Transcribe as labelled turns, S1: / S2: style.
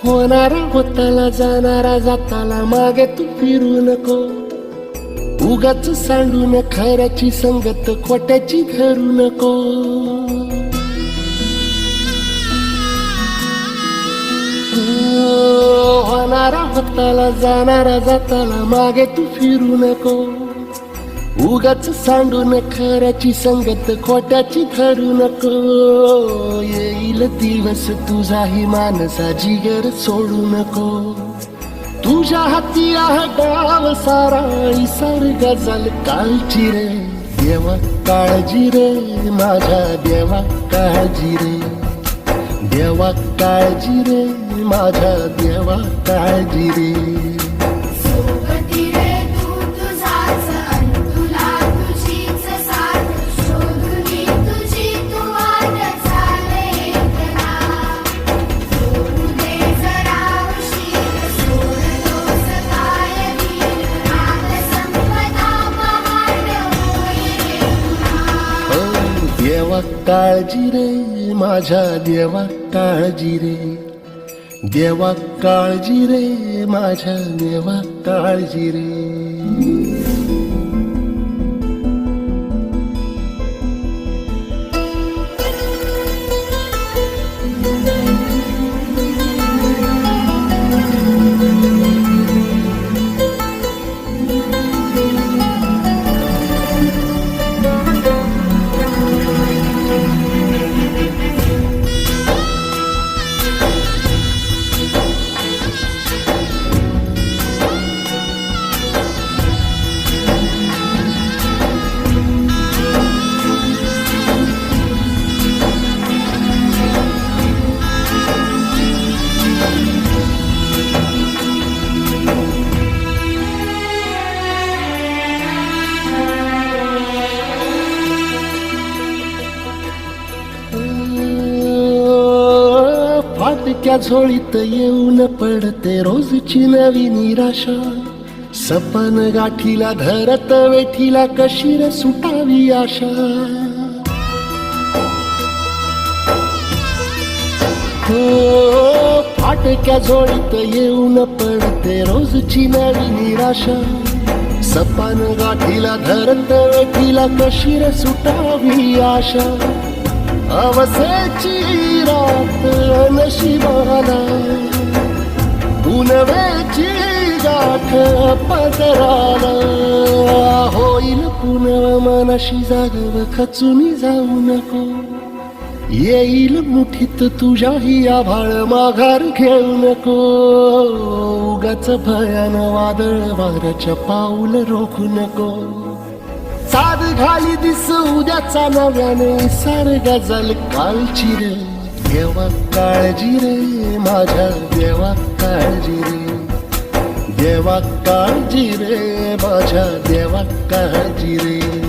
S1: होणारा होताला जाणारा जाताला मागे तू फिरू नको. उगाच सांडून खऱ्याची संगत खोट्याची धरू नको. होणारा होताला जाणारा जाताला मागे तू फिरू नको. उगाच सांडून खऱ्याची संगत खोट्याची धरू नको. येईल दिवस तुझाही मानसा जिगर सोडू नको. तुझ्या हाती आहे डाव सारा इसार गजल कालची रे. देवा काळजी रे माझ्या देवा काळजी रे. देवा काळजी रे माझ्या देवा काळजी रे. देवा काळजी रे माझ्या देवा काळजी रे. देवा काळजी रे माझ्या देवा काळजी रे. फाटक्या झोळीत येऊन पडते रोजची नवी निराशा. सपन गाठीला धरत वेठीला कशी रे सुटावी आशा. हो फाटक्या झोळीत येऊन पडते रोजची नवी निराशा. सपन गाठीला धरत वेठीला कशी रे सुटावी आशा. अवसेची रात नशिबाला पुनवेची गाठ पदराला. होईल पुनव मनाशी जागव खचून जाऊ नको. येईल मुठीत तुझ्याही आभाळ माघार घेऊ नको. उगाच भयान वादळ वाऱ्याच्या पाऊल रोखू नको. साध घाली दिस उद्याचा नव्याने सार गजल कालची रे. देवा काळजी रे माझ्या देवा काळजी रे. देवा काळजी रे माझ्या देवा काळजी रे.